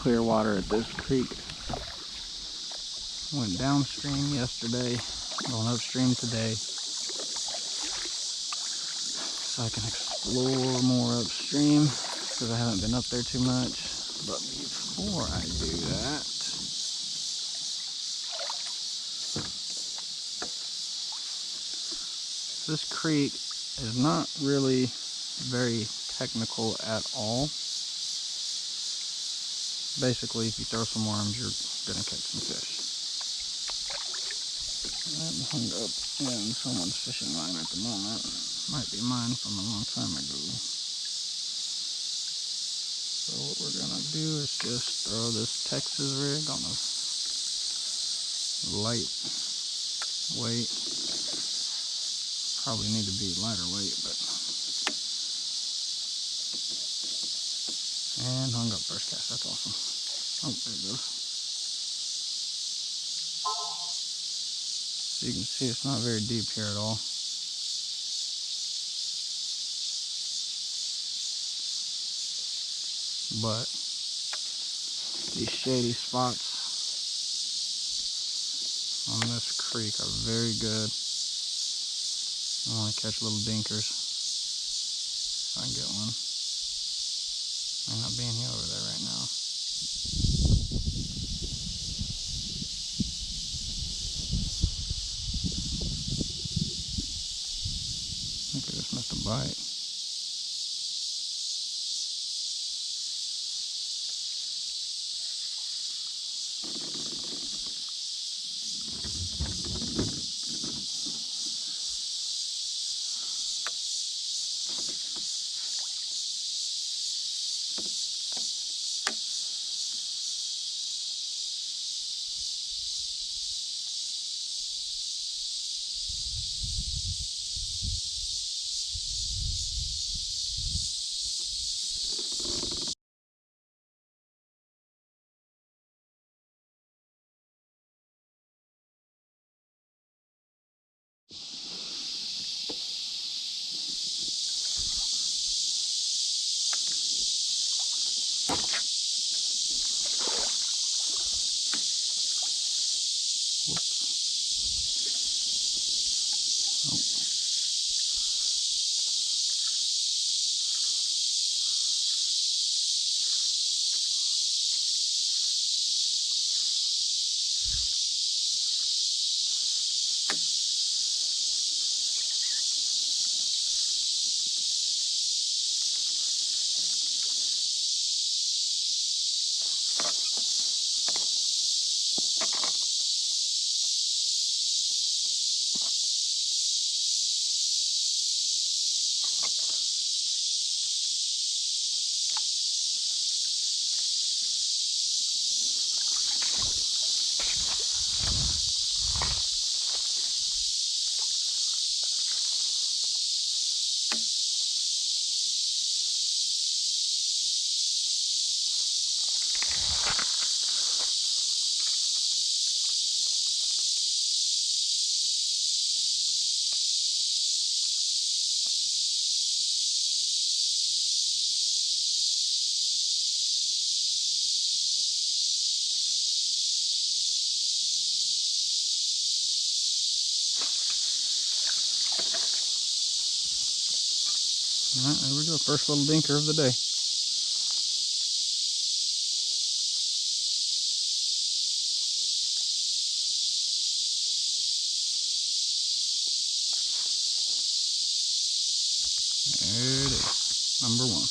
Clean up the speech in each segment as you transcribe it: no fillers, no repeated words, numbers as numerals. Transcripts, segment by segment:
clear water at this creek. Went downstream yesterday, going upstream today, so I can explore more upstream, because I haven't been up there too much. But before I do that, this creek is not really very technical at all. Basically, if you throw some worms, you're gonna catch some fish. I'm hung up in someone's fishing line at the moment. Might be mine from a long time ago. So what we're gonna do is just throw this Texas rig on a light weight. Probably need to be lighter weight, but. And hung up first cast, that's awesome. Oh, there it goes. So you can see it's not very deep here at all. But these shady spots on this creek are very good. I want to catch little dinkers if I can get one. Might not be any over there right now. I think I just missed a bite. Alright, there we go, first little dinker of the day. There it is, number one.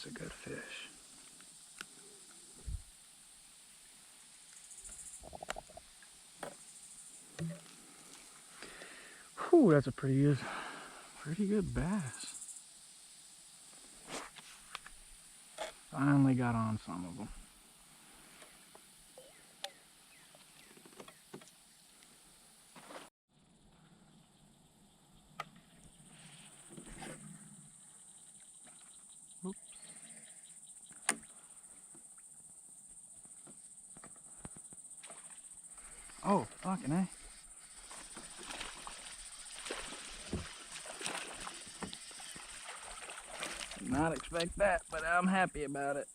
That's a good fish. Whew, that's a pretty good bass. Finally got on some of them. Oops. Oh, fucking A. Did not expect that, but I'm happy about it.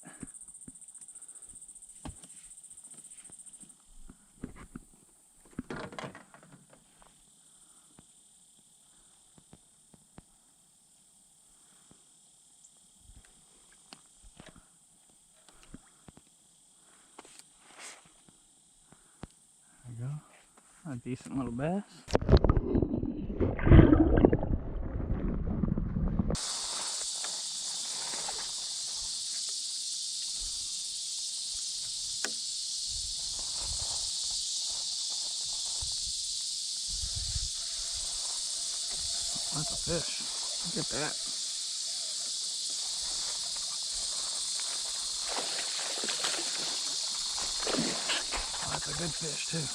There we go. A decent little bass. That's a fish. Look at that. Oh, that's a good fish too.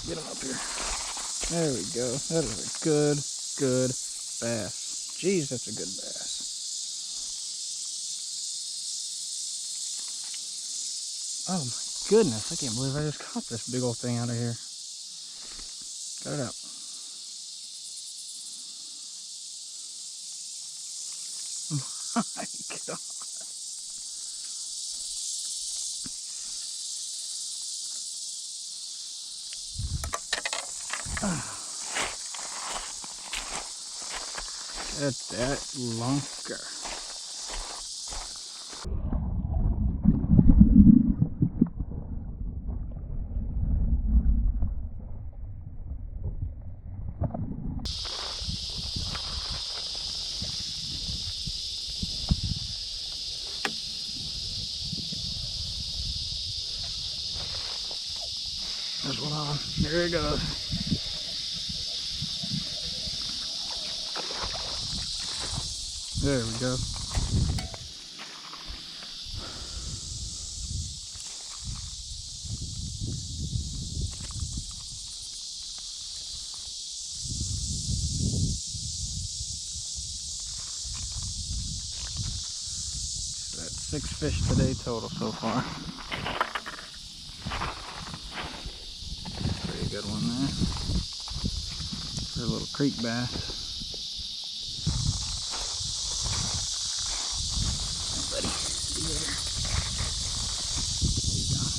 Get him up here. There we go. That is a good bass. Jeez, that's a good bass. Oh my goodness, I can't believe I just caught this big old thing out of here. Got it out. My God. At that lunker. There's one on. There it goes. There we go. That's 6 fish today total so far. Pretty good one there. For a little creek bass. Hey buddy, be there. He's gone.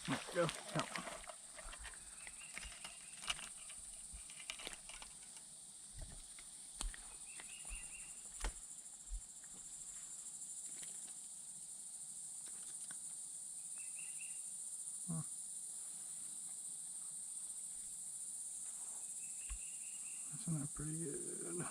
Let's go. Go. That's not pretty good.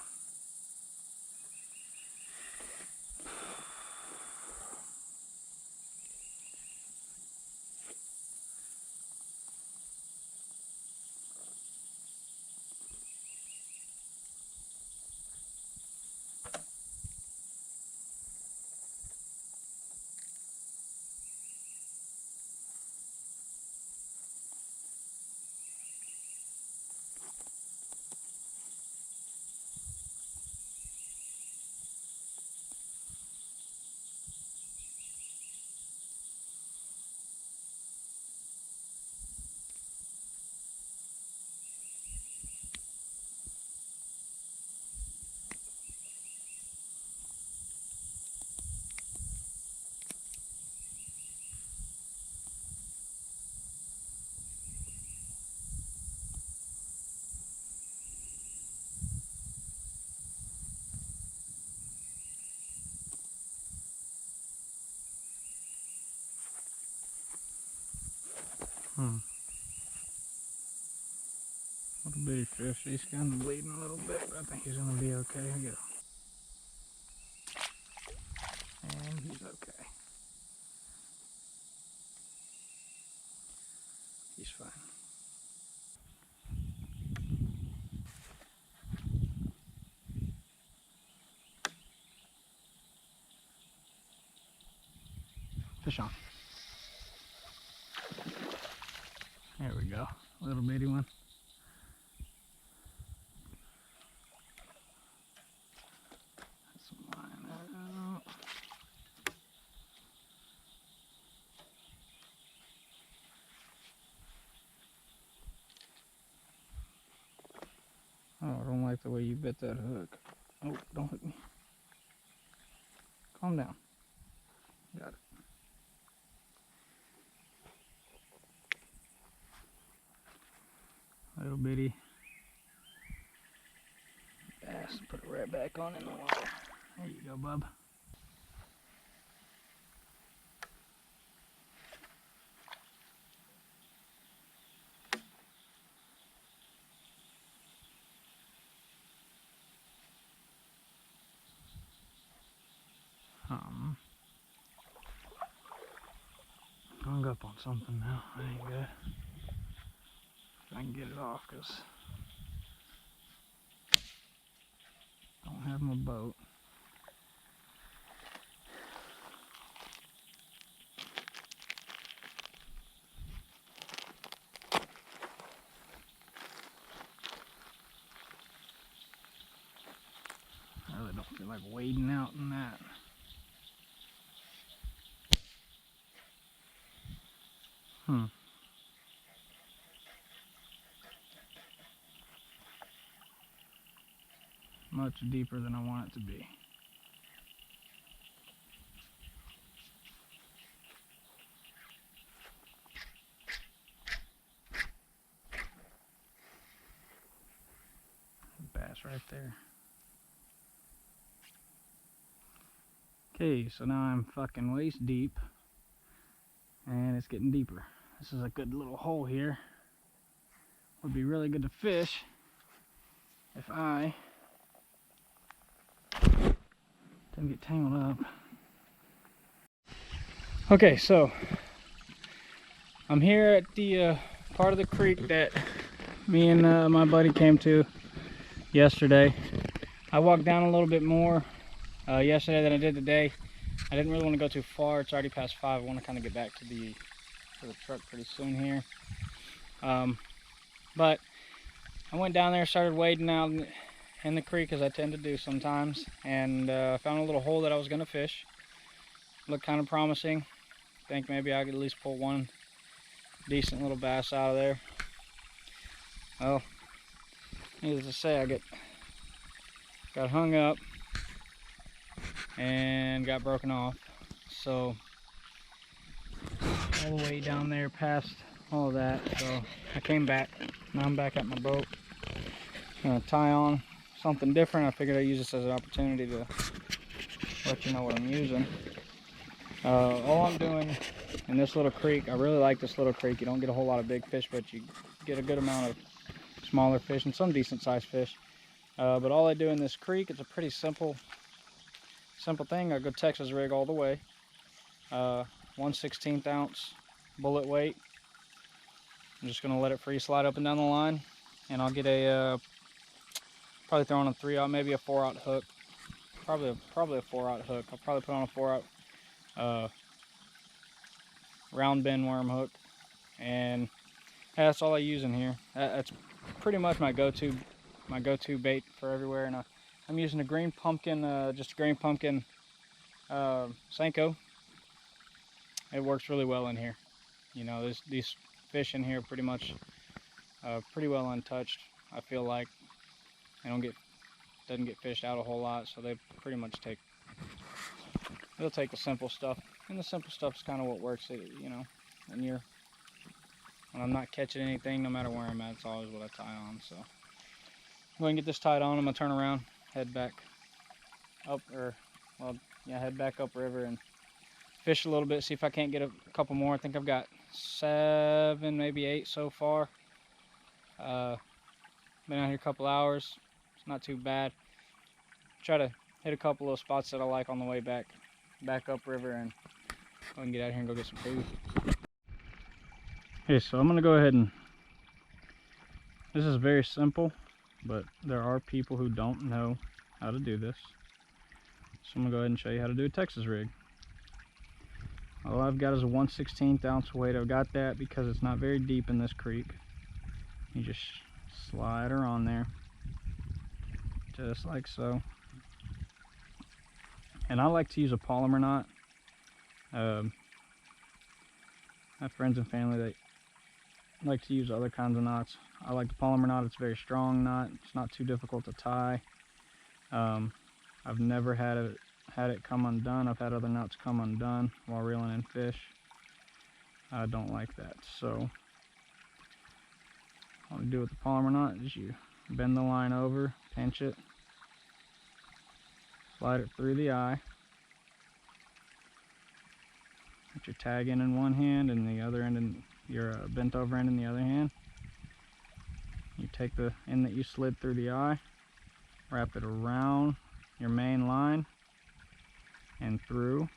Little bitty fish. He's kind of bleeding a little bit, but I think he's gonna be okay. Get him. And he's okay. He's fine. Fish on. There we go. Little bitty one. That's some line out. Oh, I don't like the way you bit that hook. Oh, don't hook me. Calm down. Got it. Little bitty bass. Put it right back on in the water. There you go, bub. Hung up on something now. That ain't good. If I can get it off, because I don't have my boat. I really don't feel like wading out in that. Much deeper than I want it to be. Bass right there. Okay, so now I'm fucking waist deep, and it's getting deeper. This is a good little hole here. Would be really good to fish if I didn't get tangled up. Okay, so I'm here at the part of the creek that me and my buddy came to yesterday. I walked down a little bit more yesterday than I did today. I didn't really want to go too far. It's already past 5. I want to kind of get back to the truck pretty soon here. But I went down there, started wading out in the creek as I tend to do sometimes, and found a little hole that I was going to fish. Looked kind of promising. Think maybe I could at least pull one decent little bass out of there. Well, needless to say, I got hung up and got broken off. So all the way down there past all of that, so I came back. Now I'm back at my boat. I'm gonna tie on something different. I figured I'd use this as an opportunity to let you know what I'm using. All I'm doing in this little creek, I really like this little creek. You don't get a whole lot of big fish, but you get a good amount of smaller fish and some decent sized fish. But all I do in this creek, it's a pretty simple thing. I go Texas rig all the way. 1/16 ounce bullet weight. I'm just gonna let it free slide up and down the line, and I'll get a probably throw on a 3/0, maybe a 4/0 hook. Probably a 4/0 hook. I'll probably put on a 4/0 round bend worm hook, and that's all I use in here. That's pretty much my go-to bait for everywhere. And I'm using a green pumpkin, just a green pumpkin Senko. It works really well in here. You know, these fish in here pretty much pretty well untouched. I feel like they doesn't get fished out a whole lot, so they pretty much they'll take the simple stuff, and the simple stuff is kind of what works. You know, when I'm not catching anything, no matter where I'm at, it's always what I tie on. So I'm going to get this tied on. I'm gonna turn around, head back up, head back upriver and fish a little bit, see if I can't get a couple more. I think I've got 7, maybe 8 so far. Been out here a couple hours. It's not too bad. Try to hit a couple of spots that I like on the way back upriver, and go and get out here and go get some food. Okay, so I'm gonna go ahead and, this is very simple, but there are people who don't know how to do this. So I'm gonna go ahead and show you how to do a Texas rig. All I've got is a 1/16 ounce weight. I've got that because it's not very deep in this creek. You just slide her on there, just like so. And I like to use a polymer knot. I have friends and family that like to use other kinds of knots. I like the polymer knot. It's a very strong knot. It's not too difficult to tie. I've never had it come undone. I've had other knots come undone while reeling in fish. I don't like that. So what you do with the polymer knot is you bend the line over, pinch it, slide it through the eye. Put your tag in one hand and the other end in your bent over end in the other hand. You take the end that you slid through the eye, wrap it around your main line and through,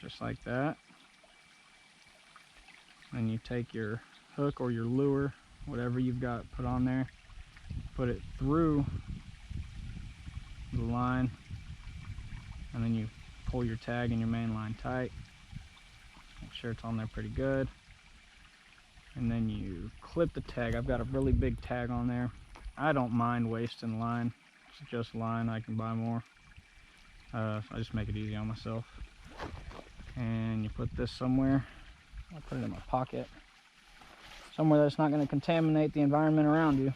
just like that. Then you take your hook or your lure, whatever you've got put on there, put it through the line, and then you pull your tag and your main line tight. Make sure it's on there pretty good. And then you clip the tag. I've got a really big tag on there. I don't mind wasting line. It's just line. I can buy more. I just make it easy on myself. And you put this somewhere. I'll put it in my pocket. Somewhere that's not going to contaminate the environment around you.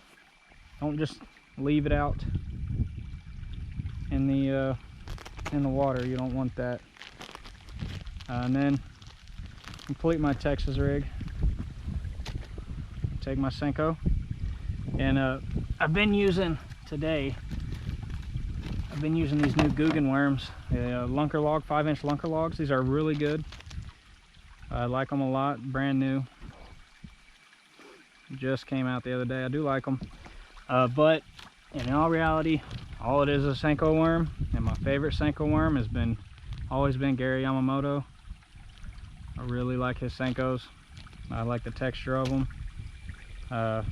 Don't just leave it out in the water. You don't want that. And then complete my Texas rig. Take my Senko, and I've been using these new Googan worms, lunker log, 5-inch lunker logs. These are really good. I like them a lot. Brand new, just came out the other day. I do like them, but in all reality, all it is a Senko worm, and my favorite Senko worm has always been Gary Yamamoto. I really like his Senkos. I like the texture of them. So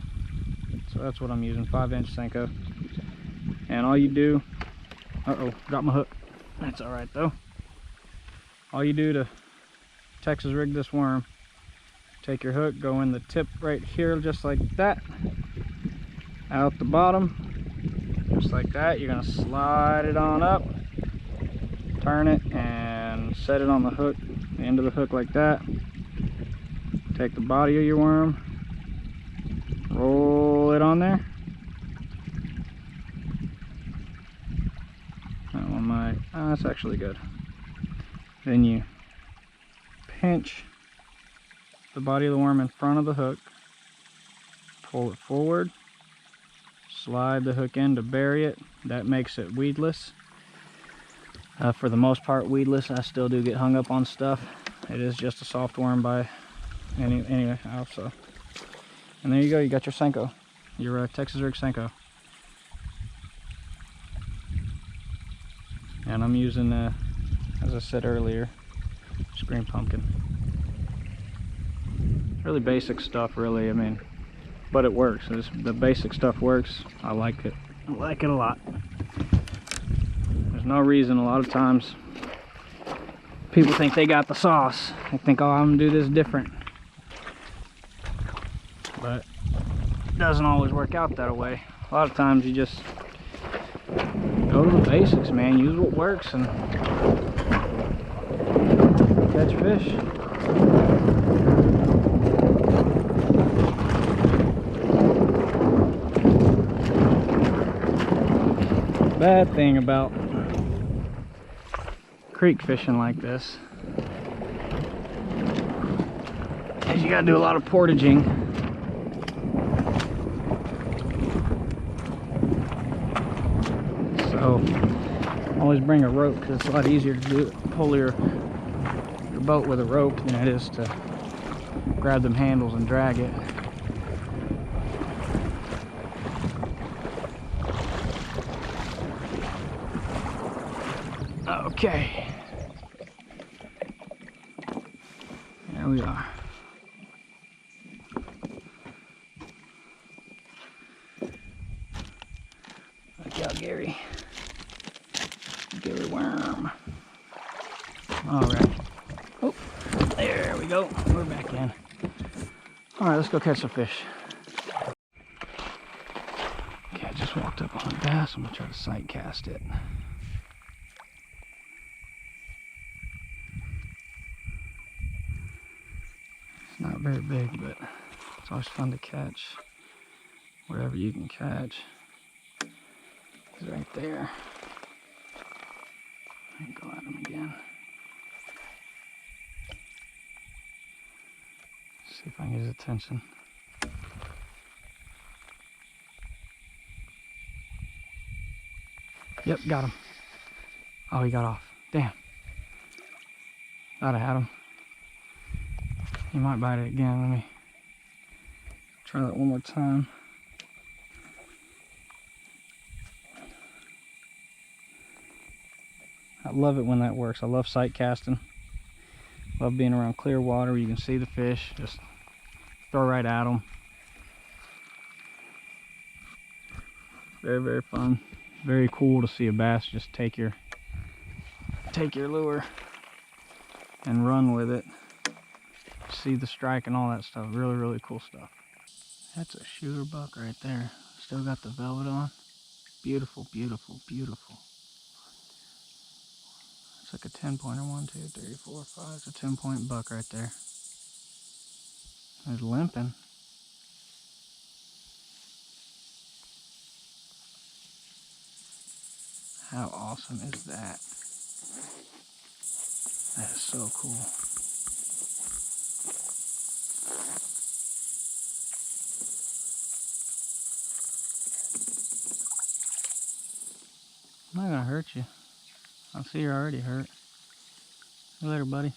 that's what I'm using, 5-inch Senko. And all you do, got my hook. That's all right though. All you do to Texas rig this worm, take your hook, go in the tip right here, just like that, out the bottom, just like that. You're gonna slide it on up, turn it, and set it on the hook, the end of the hook like that. Take the body of your worm, roll it on there. That one might, that's actually good. Then you pinch the body of the worm in front of the hook, pull it forward, slide the hook in to bury it. That makes it weedless. For the most part weedless. I still do get hung up on stuff. It is just a soft worm by anyway. Also, and there you go. You got your Senko, your Texas rig Senko. And I'm using, as I said earlier, green pumpkin. Really basic stuff, really. I mean, but it works. The basic stuff works. I like it. I like it a lot. There's no reason. A lot of times, people think they got the sauce. They think, oh, I'm gonna do this different. But it doesn't always work out that way. A lot of times you just go to the basics, man. Use what works and catch fish. Bad thing about creek fishing like this is you gotta do a lot of portaging. So always bring a rope because it's a lot easier to pull your boat with a rope than it is to grab them handles and drag it. Okay. There we are. Look out, Gary. Gary worm. All right. Oh, there we go. We're back in. All right, let's go catch some fish. Okay, I just walked up on a bass. I'm gonna try to sight cast it. It's not very big, but it's always fun to catch whatever you can catch. He's right there. Go at him again. See if I can get his attention. Yep, got him. Oh, he got off. Damn. Thought I had him. He might bite it again. Let me try that one more time. I love it when that works. I love sight casting. Love being around clear water where you can see the fish. Just throw right at them. Very, very fun. Very cool to see a bass just take your lure and run with it. See the strike and all that stuff. Really, really cool stuff. That's a shooter buck right there. Still got the velvet on. Beautiful, beautiful, beautiful. It's like a 10-pointer. 1, 2, 3, 4, 5. It's a 10-point buck right there. He's limping. How awesome is that? That is so cool. I'm not gonna hurt you. I see you're already hurt. See you later, buddy.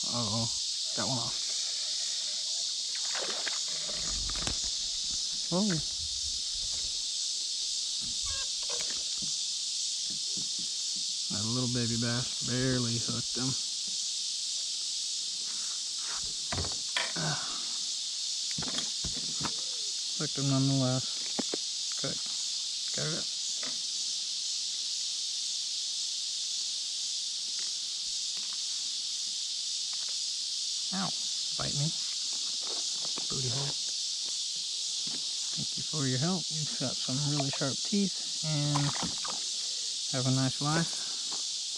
Uh-oh, got one off. Oh. That little baby bass barely hooked him. Hooked him nonetheless. Good. Got it up. Ow. Bite me. Booty hole. Thank you for your help. You've got some really sharp teeth and have a nice life.